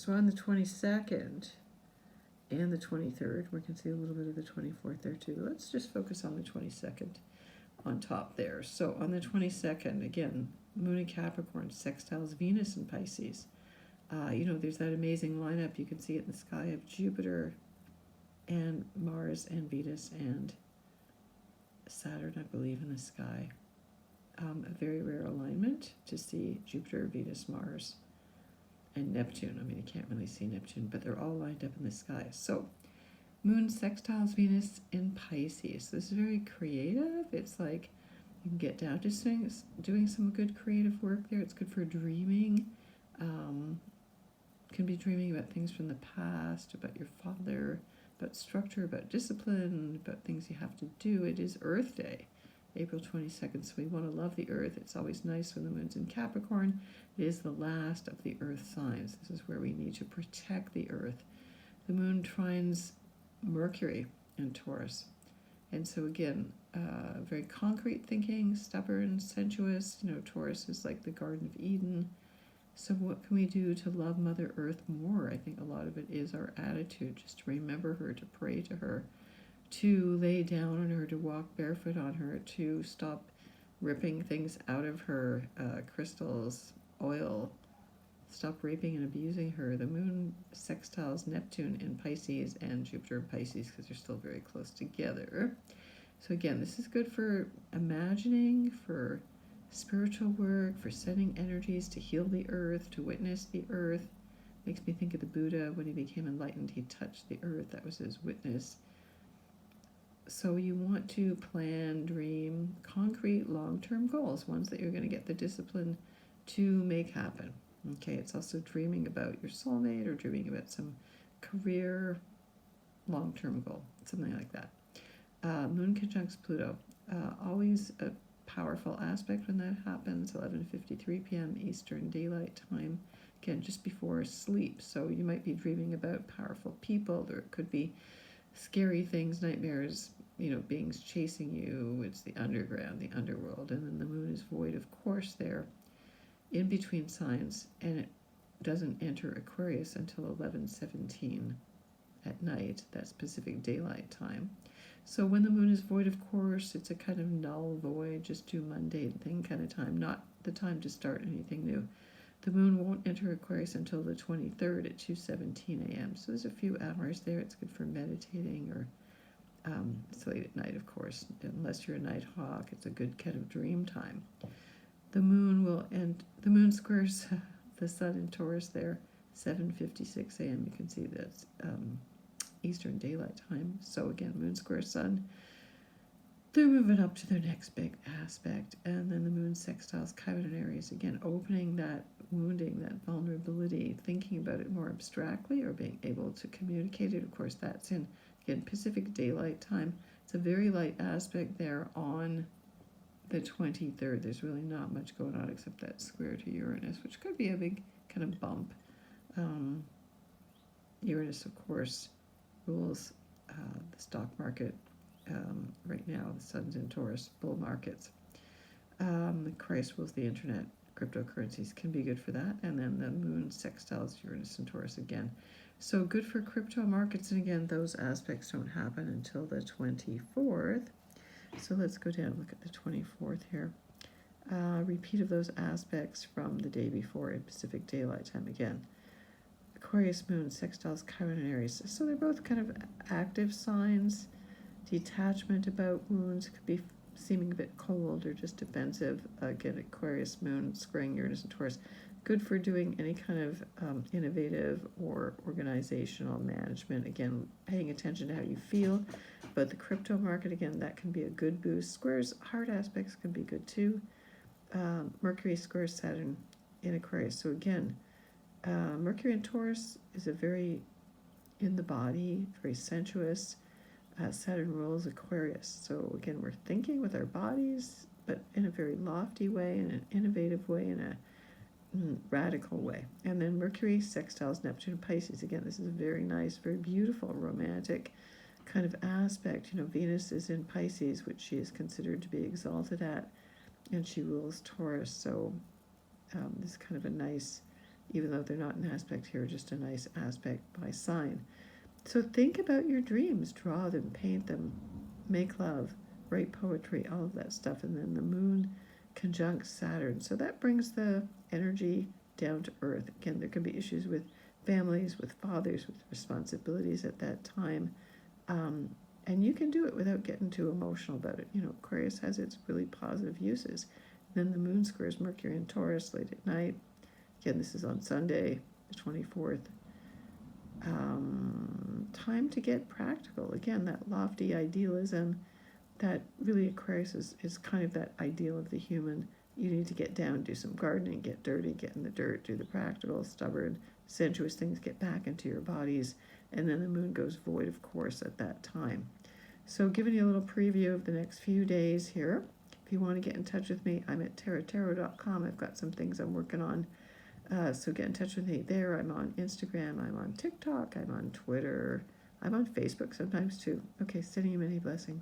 So on the 22nd and the 23rd, we can see a little bit of the 24th there too. Let's just focus on the 22nd on top there. So on the 22nd, again, Moon in Capricorn sextiles Venus in Pisces. There's that amazing lineup. You can see it in the sky of Jupiter and Mars and Venus and Saturn, I believe, in the sky. A very rare alignment to see Jupiter, Venus, Mars, and Neptune. I mean, you can't really see Neptune, but they're all lined up in the sky. So Moon sextiles Venus in Pisces. This is very creative. It's like you can get down to doing some good creative work there. It's good for dreaming. Can be dreaming about things from the past, about your father, about structure, about discipline, about things you have to do. It is Earth Day, April 22nd, so we want to love the Earth. It's always nice when the moon's in Capricorn. It is the last of the Earth signs. This is where we need to protect the Earth. The moon trines Mercury in Taurus. And so again, very concrete thinking, stubborn, sensuous. Taurus is like the Garden of Eden. So what can we do to love Mother Earth more? I think a lot of it is our attitude, just to remember her, to pray to her, to lay down on her, to walk barefoot on her, to stop ripping things out of her, crystals, oil, stop raping and abusing her. The moon sextiles Neptune in Pisces and Jupiter in Pisces because they're still very close together. So again, this is good for imagining, for spiritual work, for sending energies to heal the earth, to witness the earth. Makes me think of the Buddha. When he became enlightened, he touched the earth. That was his witness. So you want to plan, dream, concrete, long-term goals, ones that you're going to get the discipline to make happen. Okay, it's also dreaming about your soulmate or dreaming about some career, long-term goal, something like that. Moon conjuncts Pluto. Always a powerful aspect when that happens, 11:53 p.m. Eastern Daylight Time, again, just before sleep. So you might be dreaming about powerful people. There could be scary things, nightmares, beings chasing you. It's the underground, the underworld. And then the moon is void, of course, there in between signs, and it doesn't enter Aquarius until 11:17 at night. That's Pacific Daylight Time. So when the moon is void, of course, it's a kind of null void, just do mundane thing kind of time, not the time to start anything new. The moon won't enter Aquarius until the 23rd at 2:17 a.m. So there's a few hours there. It's good for meditating, or it's late at night, of course. Unless you're a night hawk, it's a good kind of dream time. The moon squares the sun in Taurus there, 7:56 a.m. You can see that's Eastern Daylight Time. So again, moon square sun. They're moving up to their next big aspect. And then the moon sextiles Chiron in Aries. Again, opening that wounding, that vulnerability, thinking about it more abstractly or being able to communicate it. Of course, that's in, again, Pacific Daylight Time. It's a very light aspect there on the 23rd. There's really not much going on except that square to Uranus, which could be a big kind of bump. Uranus, of course, rules the stock market right now. The sun's in Taurus, bull markets. Christ rules the internet. Cryptocurrencies can be good for that. And then the moon sextiles Uranus and Taurus again. So good for crypto markets. And again, those aspects don't happen until the 24th. So let's go down and look at the 24th here. Repeat of those aspects from the day before in Pacific Daylight Time again. Aquarius moon sextiles Chiron and Aries. So they're both kind of active signs. Detachment about wounds, could be seeming a bit cold or just defensive. Again, Aquarius moon squaring Uranus and Taurus. Good for doing any kind of innovative or organizational management. Again, paying attention to how you feel. But the crypto market, again, that can be a good boost. Squares, hard aspects can be good too. Mercury squares Saturn in Aquarius. So again, Mercury in Taurus is a very in the body, very sensuous. Saturn rules Aquarius. So again, we're thinking with our bodies, but in a very lofty way, in an innovative way, in a radical way. And then Mercury sextiles Neptune and Pisces. Again, this is a very nice, very beautiful, romantic kind of aspect. Venus is in Pisces, which she is considered to be exalted at, and she rules Taurus. So this is kind of a nice even though they're not an aspect here, just a nice aspect by sign. So think about your dreams, draw them, paint them, make love, write poetry, all of that stuff. And then the moon conjuncts Saturn. So that brings the energy down to earth. Again, there can be issues with families, with fathers, with responsibilities at that time. And you can do it without getting too emotional about it. Aquarius has its really positive uses. Then the moon squares Mercury and Taurus late at night. Again, this is on Sunday, the 24th. Time to get practical. Again, that lofty idealism, that really Aquarius is kind of that ideal of the human. You need to get down, do some gardening, get dirty, get in the dirt, do the practical, stubborn, sensuous things, get back into your bodies. And then the moon goes void, of course, at that time. So giving you a little preview of the next few days here. If you want to get in touch with me, I'm at tarottarot.com. I've got some things I'm working on. So get in touch with me there. I'm on Instagram. I'm on TikTok. I'm on Twitter. I'm on Facebook sometimes too. Okay, sending you many blessings.